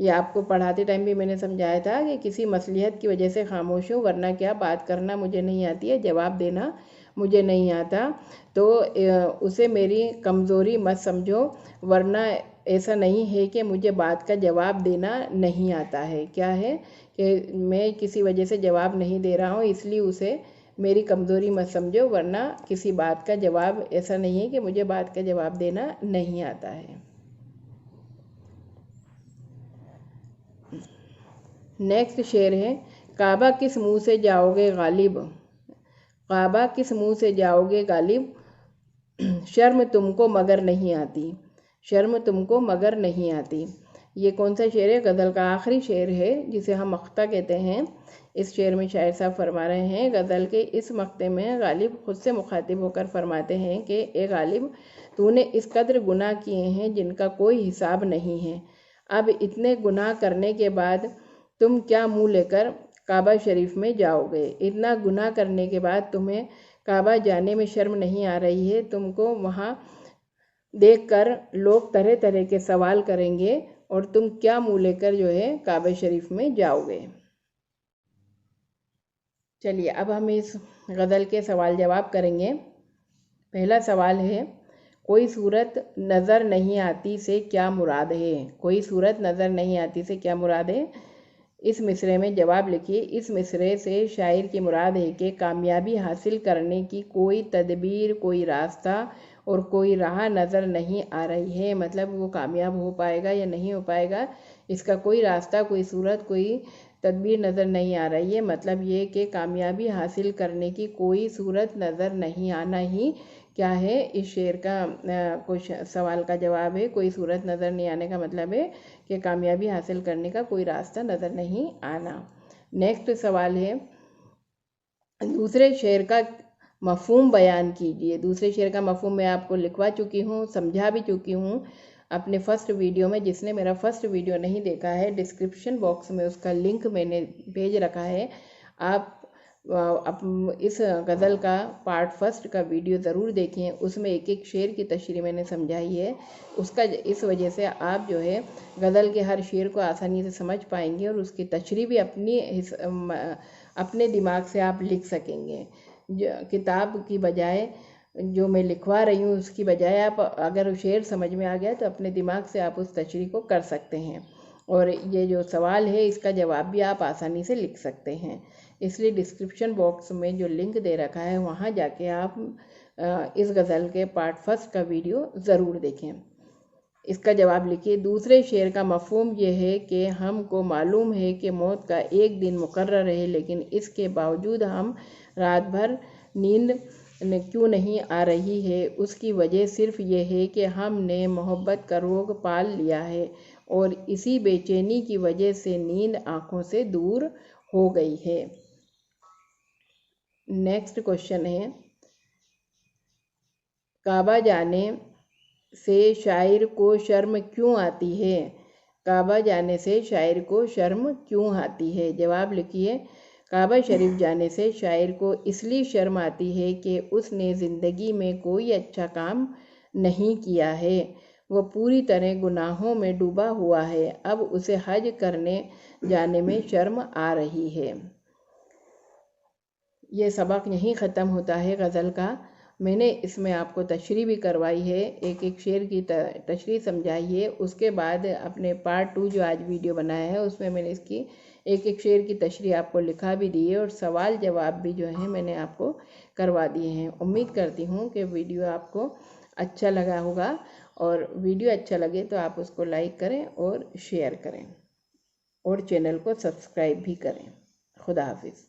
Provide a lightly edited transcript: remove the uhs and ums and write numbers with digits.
یہ آپ کو پڑھاتے ٹائم بھی میں نے سمجھایا تھا کہ کسی مصلحت کی وجہ سے خاموش ہوں، ورنہ کیا بات کرنا مجھے نہیں آتی ہے، جواب دینا مجھے نہیں آتا، تو اسے میری کمزوری مت سمجھو، ورنہ ایسا نہیں ہے کہ مجھے بات کا جواب دینا نہیں آتا ہے، کیا ہے کہ میں کسی وجہ سے جواب نہیں دے رہا ہوں، اس لیے اسے میری کمزوری مت سمجھو، ورنہ کسی بات کا جواب ایسا نہیں ہے کہ مجھے بات کا جواب دینا نہیں آتا ہے۔ نیکسٹ شعر ہے، کعبہ کس منہ سے جاؤ گے غالب، کعبہ کس منہ سے جاؤ گے غالب، شرم تم کو مگر نہیں آتی، شرم تم کو مگر نہیں آتی۔ یہ کون سا شعر ہے؟ غزل کا آخری شعر ہے جسے ہم مقطع کہتے ہیں۔ اس شعر میں شاعر صاحب فرما رہے ہیں، غزل کے اس مقطع میں غالب خود سے مخاطب ہو کر فرماتے ہیں کہ اے غالب، تو نے اس قدر گناہ کیے ہیں جن کا کوئی حساب نہیں ہے، اب اتنے گناہ کرنے کے بعد تم کیا منہ لے کر کعبہ شریف میں جاؤ گے؟ اتنا گناہ کرنے کے بعد تمہیں کعبہ جانے میں شرم نہیں آ رہی ہے؟ تم کو وہاں دیکھ کر لوگ طرح طرح کے سوال کریں گے اور تم کیا منہ لے کر جو ہے کعبہ شریف میں جاؤ گے؟ چلیے اب ہم اس غزل کے سوال جواب کریں گے۔ پہلا سوال ہے، کوئی صورت نظر نہیں آتی سے کیا مراد ہے؟ کوئی صورت نظر نہیں آتی سے کیا مراد ہے؟ اس مصرعے میں جواب لکھیے۔ اس مصرعے سے شاعر کی مراد ہے کہ کامیابی حاصل کرنے کی کوئی تدبیر، کوئی راستہ اور کوئی راہ نظر نہیں آ رہی ہے، مطلب وہ کامیاب ہو پائے گا یا نہیں ہو پائے گا، اس کا کوئی راستہ، کوئی صورت، کوئی تدبیر نظر نہیں آ رہی ہے۔ مطلب یہ کہ کامیابی حاصل کرنے کی کوئی صورت نظر نہیں آنا ہی کیا ہے، اس شعر کا کچھ سوال کا جواب ہے۔ کوئی صورت نظر نہیں آنے کا مطلب ہے کہ کامیابی حاصل کرنے کا کوئی راستہ نظر نہیں آنا۔ نیکسٹ سوال ہے، دوسرے شعر کا مفہوم بیان کیجیے۔ دوسرے شعر کا مفہوم میں آپ کو لکھوا چکی ہوں، سمجھا بھی چکی ہوں اپنے فرسٹ ویڈیو میں۔ جس نے میرا فرسٹ ویڈیو نہیں دیکھا ہے، ڈسکرپشن باکس میں اس کا لنک میں نے بھیج رکھا ہے، آپ اس غزل کا پارٹ فرسٹ کا ویڈیو ضرور دیکھیں، اس میں ایک ایک شعر کی تشریح میں نے سمجھائی ہے، اس وجہ سے آپ جو ہے غزل کے ہر شعر کو آسانی سے سمجھ پائیں گے اور اس کی تشریح بھی اپنے دماغ سے آپ لکھ سکیں گے۔ کتاب کی بجائے جو میں لکھوا رہی ہوں اس کی بجائے آپ اگر شعر سمجھ میں آ گیا تو اپنے دماغ سے آپ اس تشریح کو کر سکتے ہیں، اور یہ جو سوال ہے اس کا جواب بھی آپ آسانی سے لکھ سکتے ہیں۔ اس لیے ڈسکرپشن باکس میں جو لنک دے رکھا ہے وہاں جا کے آپ اس غزل کے پارٹ فرسٹ کا ویڈیو ضرور دیکھیں۔ اس کا جواب لکھیے۔ دوسرے شعر کا مفہوم یہ ہے کہ ہم کو معلوم ہے کہ موت کا ایک دن مقرر ہے، لیکن اس کے باوجود ہم رات بھر نیند کیوں نہیں آ رہی ہے؟ اس کی وجہ صرف یہ ہے کہ ہم نے محبت کا روگ پال لیا ہے اور اسی بے چینی کی وجہ سے نیند آنکھوں سے دور ہو گئی ہے۔ نیکسٹ کوشچن ہے، کعبہ جانے سے شاعر کو شرم کیوں آتی ہے؟ کعبہ جانے سے شاعر کو شرم کیوں آتی ہے؟ جواب لکھیے۔ کعبہ شریف جانے سے شاعر کو اس لیے شرم آتی ہے کہ اس نے زندگی میں کوئی اچھا کام نہیں کیا ہے، وہ پوری طرح گناہوں میں ڈوبا ہوا ہے، اب اسے حج کرنے جانے میں شرم آ رہی ہے۔ یہ سبق یہیں ختم ہوتا ہے غزل کا۔ میں نے اس میں آپ کو تشریح بھی کروائی ہے، ایک ایک شعر کی تشریح سمجھائی ہے، اس کے بعد اپنے پارٹ 2 جو آج ویڈیو بنایا ہے اس میں میں نے اس کی ایک ایک شعر کی تشریح آپ کو لکھا بھی دی ہے، اور سوال جواب بھی جو ہیں میں نے آپ کو کروا دیے ہیں۔ امید کرتی ہوں کہ ویڈیو آپ کو اچھا لگا ہوگا، اور ویڈیو اچھا لگے تو آپ اس کو لائک کریں اور شیئر کریں اور چینل کو سبسکرائب بھی کریں۔ خدا حافظ۔